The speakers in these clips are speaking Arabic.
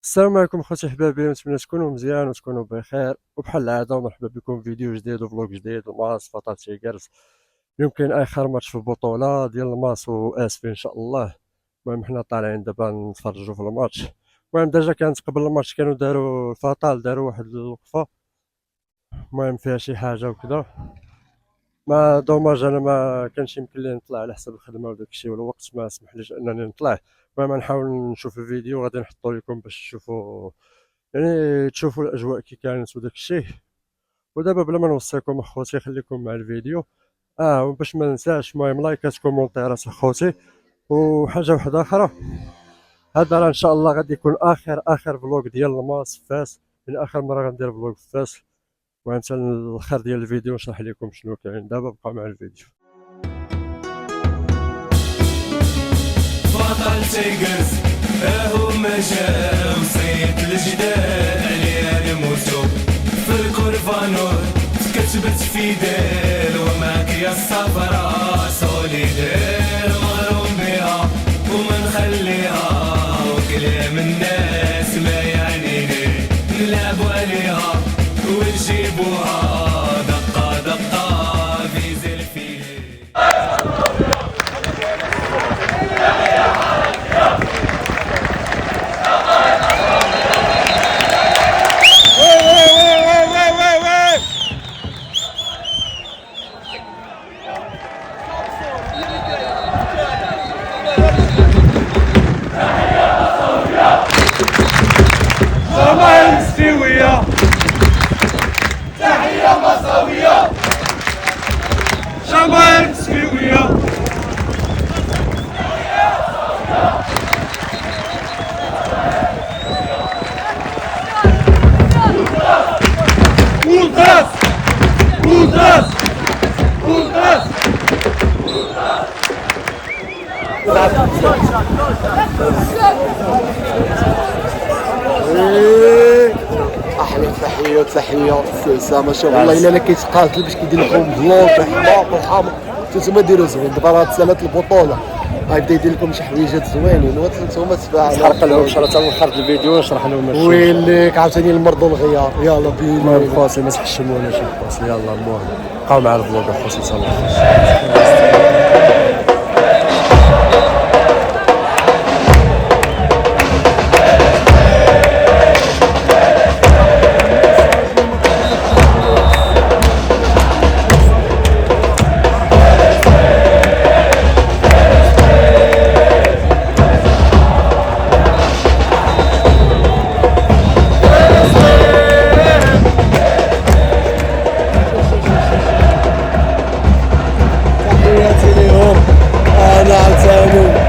السلام عليكم خوتي حبابي، نتمنى تكونوا مزيان وتكونوا بخير وبحال العاده. ومرحبا بكم في فيديو جديد وفلوق جديد وماس فطاط تيغرز. يمكن اخر ماتش في البطوله ديال الماس واسفين ان شاء الله. المهم حنا طالعين دابا نتفرجوا في الماتش. المهم ديجا كانت قبل الماتش كانوا داروا الفطال، داروا واحد الوقفه المهم فيها شي حاجه وكذا. ما دوماج انا ما كانش يمكن لي نطلع على حسب الخدمه وداك الشيء والوقت ما سمحليش انني نطلع. المهم نحاول نشوف الفيديو غادي نحطو لكم باش تشوفوا، يعني تشوفوا الاجواء كي كانت وداك الشيء. ودابا بلا ما نوصيكم اخوتي خليكم مع الفيديو. وباش ما ننساش المهم لايكات كومونتيرات اخوتي. وحاجه واحده اخرى، هذا راه ان شاء الله غادي يكون اخر فلوق ديال الماس في فاس، من اخر مره غندير فلوق في فاس. المهم حتى الاخر ديال الفيديو نشرح لكم شنو كاين. دابا بقاو مع الفيديو. بطل تيغرز هما جاو صيد الجدال عليا نموتو في الكورفانور تكتبت في ديل وماك يا الصفرا سوليدير مغروم بها وما نخليها وكلام الناس ما يعنيني نلعبوا عليها ونجيبوها دقة دقة في زي الفيلي. ضمائر مستوية، تحية مصاوية، جماهير مستوية. ولداس ولداس ولداس احلى تحيه اسامه. شوف والله الا انا كيتقاتل باش كيدير لكم فلوق حماق وحامق. نتوما ديروا زوين دابا راه تسالات البطوله، غيبدا يدير لكم شي حويجات زوينين وانتوما تفاعلوا. نحرق لهم شرط حتى اخر الفيديو نشرح لهم الشيء. ويلك عاوتاني المرض والغيار. يلا بينا المهم خوتي ما تحشموناش خوتي، يلا المهم بقاو مع الفلوق خوتي حتى الاخر. تحياتي ليهم انا عاوتاني.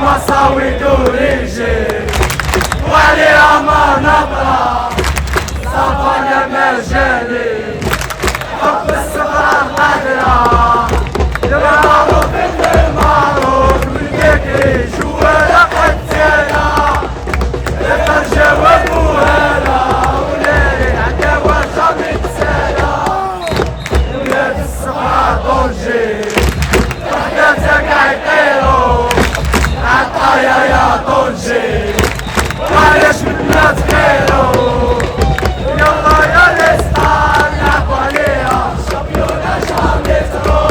مصاوي دوريجي وعليها ما نبرة صفانا مرجاني حب الصغرى القادرة المعروف المعروف والكيكي جوالا قتالة الخرجة والمهالة ولاري عداوة جامي تسالة ولاد الصغار دونجي وحداتك عيطيرو عطايا يا دونجي وعلاش منا تخيرو يلا يا الاسطان لعبوا عليها شامبيونا جامي ترو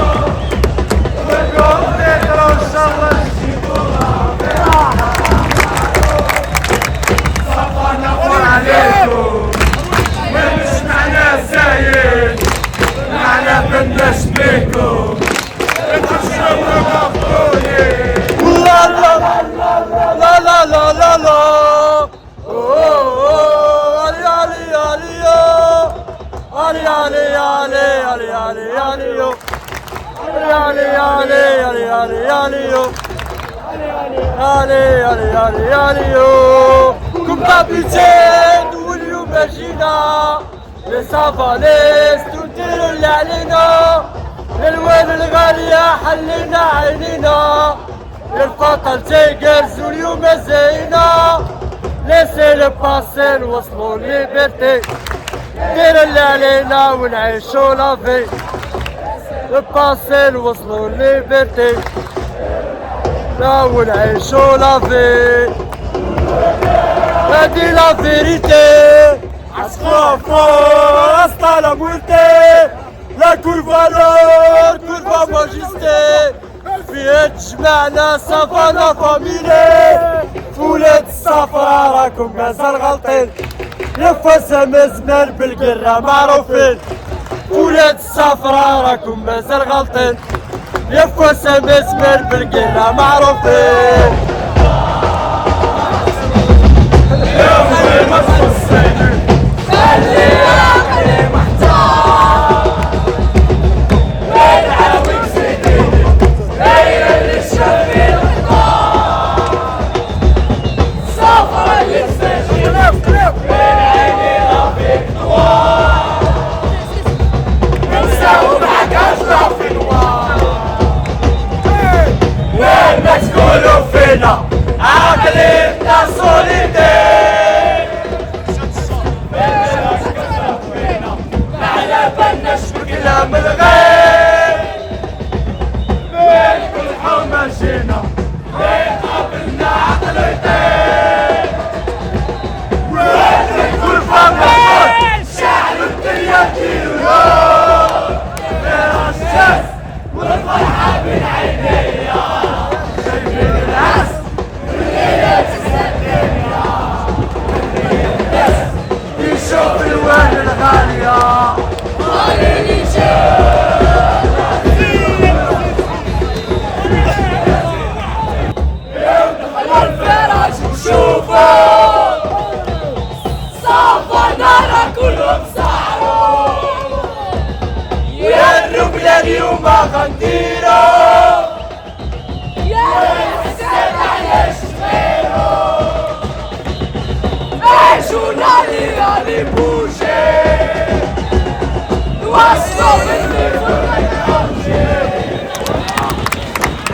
والجول مترو ان شاء الله نجيبوها براحة صفا نقول عليكم مش معنا زايد معنا بناش بيكم انتو شنو غفلوني لا لا لا لا لا لا لا علي علي علي علي علي علي يو علي علي علي علي علي يو علي علي علي علي يو كم كابيتين واليوم جينا لسافاليست ونديرو اللي علينا للوين الغالية حلينا عينينا للبطل تيجرز واليوم زينا ليسي لباسي نوصلو ليبرتي ندير اللي علينا ونعيشو لافي لباسي نوصلو ليبرتي لا ونعيشو لافي هادي لا فيريتي عسكافو استا لا مولتي لا كل فالور كل فا ماجيستي فيها تجمعنا صفانا فاميلي فولاد الصفرا راكم مازال غالطين يا فاسا زمان بالقرة معروفين فولاد الصفرا راكم مازال غالطين يا فاسا زمان بالقرة معروفين عقلتنا صوليدين ما على بالناش بكلام الغير بين كل حومة جينا بين قبلنا عقلتين وين كل فما شعل الدنيا كيلو فيها الشمس والفرحة بين عينيا شايفين العسل يشوف الوين الغالية غالي يدخلوا الفراش وشوفوا صافا نارا كلهم سعروا يا الرجل اليوم غنديرو يا حسين علاش غيرو عيشونا لي بوجي نوصلوا للميكون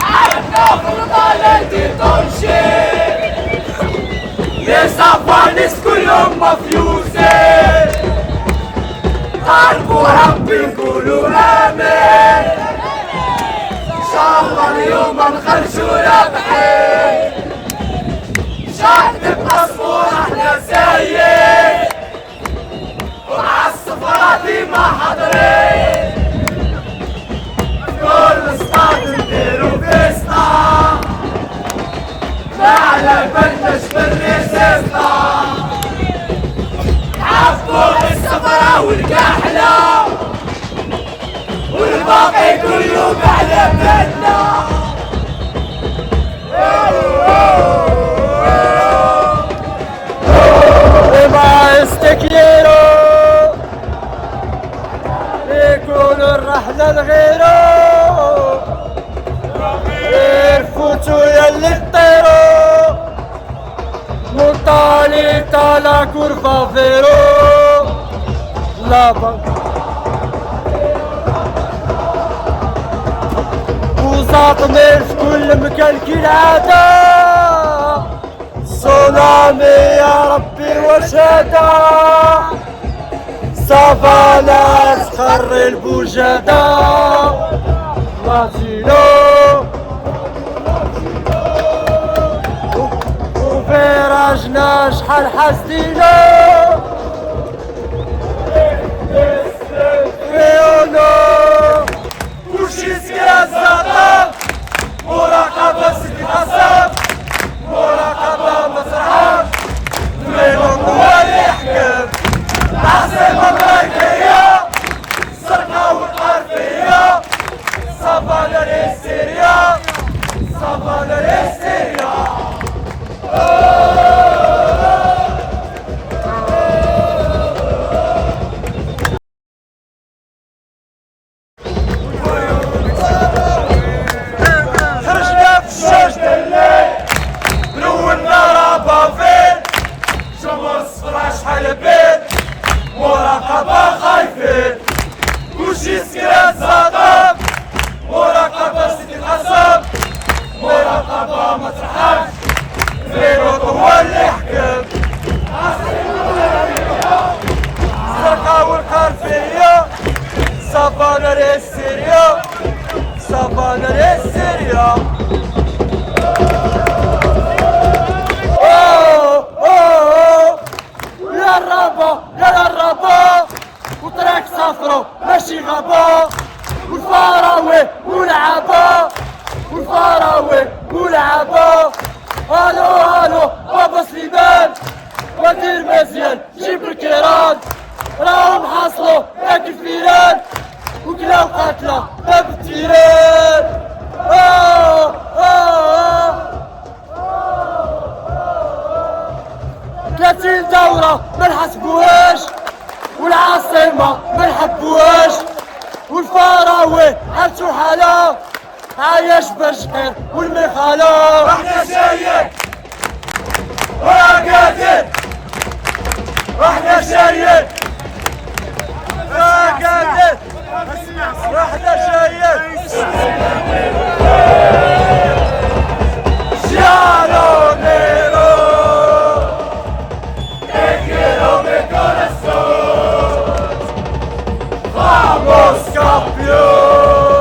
عرفنا خلطة تونشي لي صفانيس كلهم مفيوزين طالبوا ربي نقولوا امين ان شاء الله اليوم نخرجوا رابحين شاهد بمصفور احنا زايد وعالصفرات ما حضرين كل سطاد نديرو فيستا ما على بالناش بالريسيستا عفوا الصفرا والكحلة والباقي كله على بالنا استكيرو يكون الرحلة لغيرو يرفوتو يا اللي تطيرو la curva vero la وزاطمين في كل مكان كالعادة صنامي يا ربي وشادة صافانا تخر البوجادة لاتينو وفيراجنا شحال حاسدينو ريونو كلشي سكرا الزاطا مراقبة سيدي الحسن مراقبة مسرحة الميلون هو اللي يحكم العاصمة الملكية السرقة والحرفية صافانا للسيريا صافانا للسيريا خرجنا في الشوش الليل ملولنا رابافين جمهور الصفرا شحال بين مراقبة خايفين كلشي سكرات زاطم مراقبة سيدي الحسن مراقبة ما ترحمش الميلوط هو اللي يحكم السرقة والحرفية صافانا للسيريا صافانا للسيريا يا الرابا يا الرابا وطريق صفرو ماشي غابة والفراوي والعبا والفراوي والعبا الو الو بابا سليمان ودير مزيان جيب الكيران راهم حاصلو ياك الفيران وكلاو قاتلة باب التيران ثلاثين دورة ما نحسبوهاش والعاصمة ما نحبوهاش والفراوي حالتو حالة عايش بشقير والمخالة احنا شايين وقادر احنا شايين قادر احنا شايين Giallo nero te quiero mi corazón vamos campeón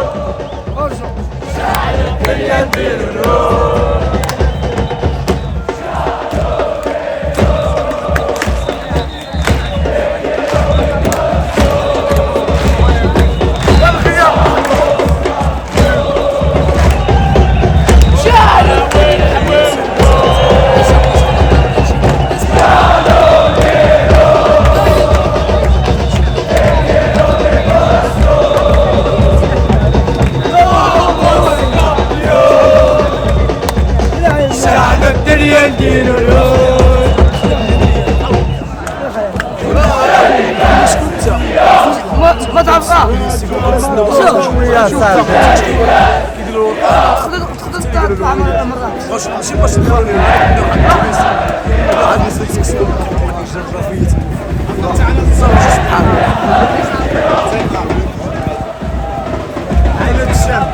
الدنيا نديرو ما تعرفها شوية صافي تقدر تطلع مرة ماشي باش ندخل عاد نسيت جغرافية سبحان عائلة الشام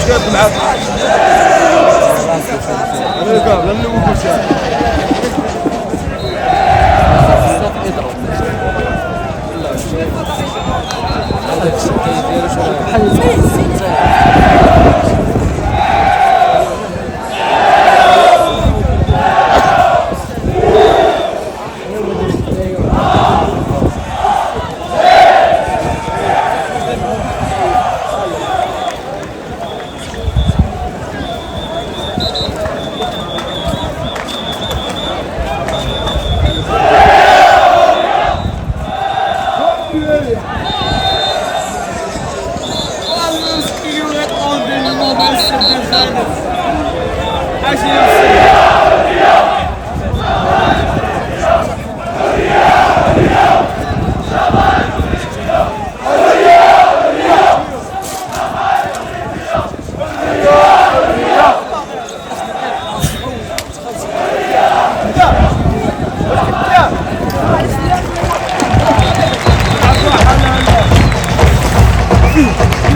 جاب معاك انا كاع لا الاول كلشي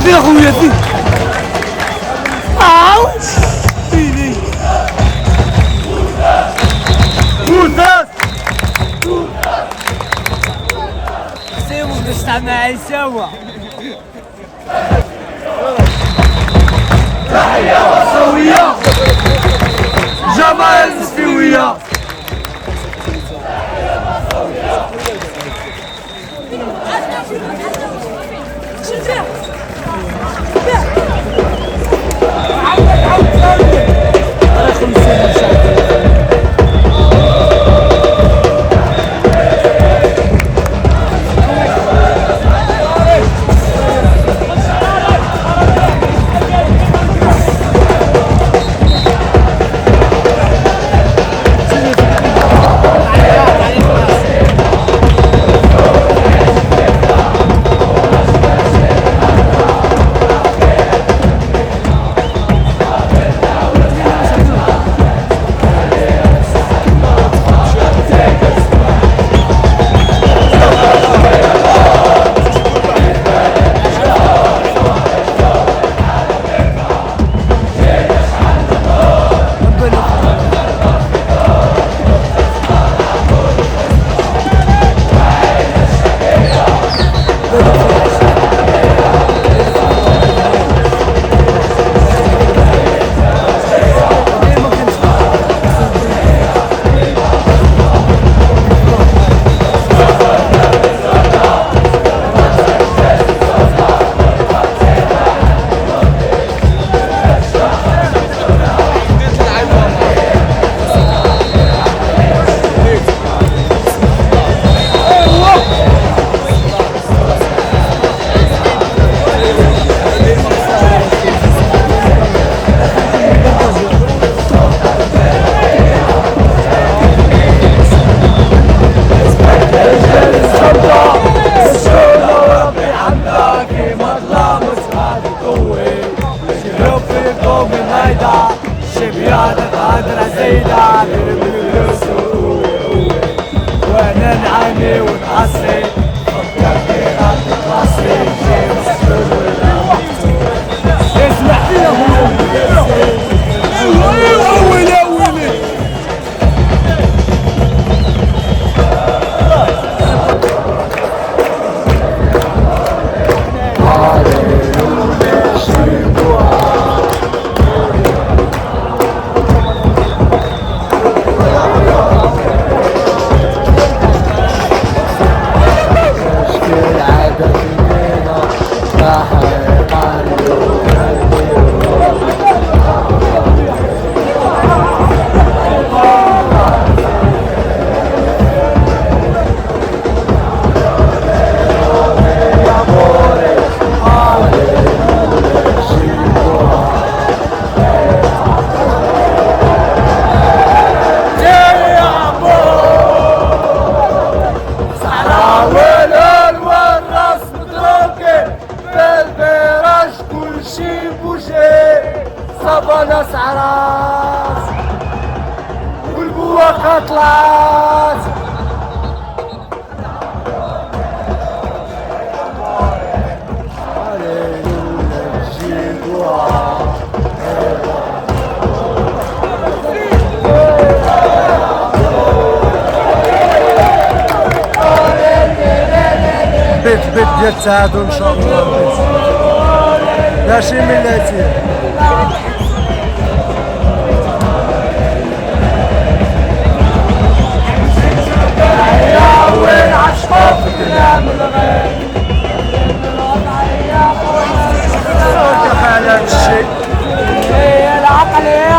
يا خويا فين فيني سيبوا نجتمع سوا سوية جمال مستوية وانا نعاني ونعصي اسمح لي يا ويلي ويلي Yeah. ديال التعادل ان شاء الله. ماشي ملاتي. وين عشقه في كلام الغير على هذا الشيء هي العقلية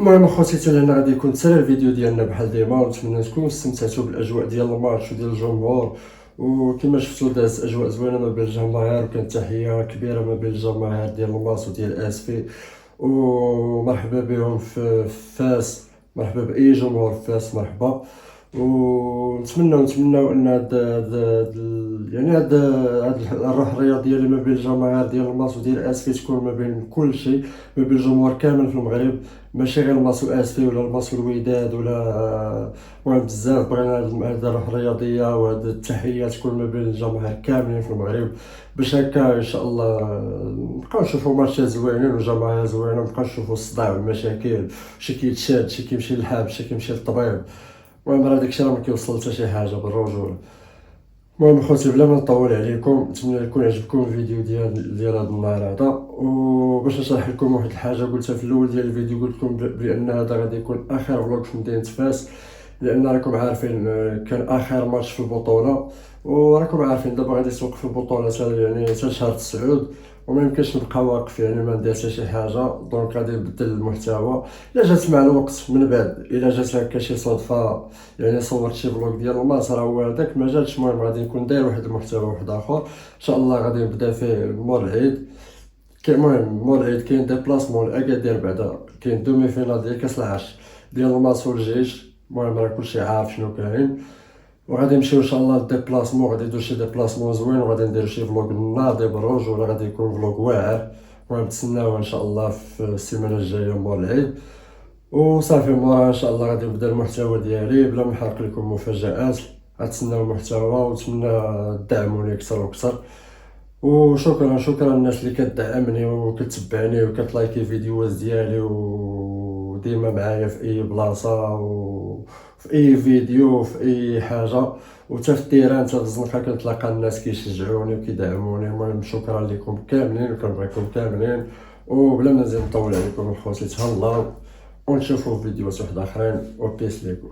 المهم اخوتي حتى هنا غادي يكون حتى الفيديو ديالنا بحال ديما، ونتمنى تكونوا استمتعتوا بالاجواء ديال الماتش وديال الجمهور. وكما شفتوا دازت اجواء زوينه ما بين الجماهير، وكانت تحيه كبيره ما بين الجماهير ديال الماس وديال اسفي. ومرحبا بهم في فاس، مرحبا باي جمهور في فاس، مرحبا. ونتمناو ان هاد الروح الرياضيه اللي ما بين الجماهير ديال الماس وديال اسفي تكون ما بين كل شيء، ما بين الجمهور كامل في المغرب، ماشي غير الماس واسفي ولا الماس والوداد ولا. المهم بزاف بغينا هاد الروح الرياضيه وهاد التحيه تكون ما بين الجماهير كاملين في المغرب، باش هكا ان شاء الله نبقاو نشوفوا ماتشات زوينين وجماهير زوينه، ونبقاو نشوفوا الصداع والمشاكل، شي كيتشاد، شي كيمشي للحاب، شي كيمشي للطبيب. المهم راه داكشي راه ما كيوصل حتى شي حاجه بالرجوله. المهم اخوتي بلا ما نطول عليكم، نتمنى يكون عجبكم الفيديو ديال هذا النهار هذا. وباش نشرح لكم واحد الحاجه قلتها في الاول ديال الفيديو، قلت لكم بان هذا غادي يكون اخر فلوق في مدينه فاس، لان راكم عارفين كان اخر ماتش في البطوله، وراكم عارفين دابا غادي توقف البطوله يعني حتى شهر 9، وما يمكنش نبقى واقف يعني ما ندير حتى شي حاجه. دونك غادي نبدل المحتوى الا جات مع الوقت من بعد، الا جات هكا شي صدفه يعني صورت شي فلوق ديال الماس راه هو هذاك ما جاتش. المهم غادي نكون داير واحد المحتوى واحد اخر ان شاء الله، غادي نبدا فيه مور العيد. المهم مور العيد كاين ديبلاسمون لاكادير، بعدا كاين دومي فينال ديال كاس العرش ديال الماس والجيش. المهم راه كلشي عارف شنو كاين، وغادي نمشيو ان شاء الله للديبلاسمون، غادي ندير شي ديبلاسمون زوين، وغادي ندير شي فلوق ناضي بالرجوله، غادي يكون فلوق واعر. المهم تسناوه ان شاء الله في السيمانه الجايه مور العيد. وصافي مورا ان شاء الله غادي نبدا المحتوى ديالي بلا ما نحرق لكم مفاجآت. غتسناو المحتوى ونتمنى تدعموني اكثر واكثر. وشكرا الناس اللي كتدعمني وكتبعني وكتلايكي فيديوهات ديالي، وديما معايا في اي بلاصه وفي اي فيديو وفي اي حاجه، وتا في التيران تا في الزنقه كنتلاقى الناس كيشجعوني وكيدعموني. المهم شكرا لكم كاملين وكنبغيكم كاملين. وبلا ما نزيد نطول عليكم اخوتي، تهلاو ونشوفوا فيديوهات واحد اخرين، وبيس ليكم.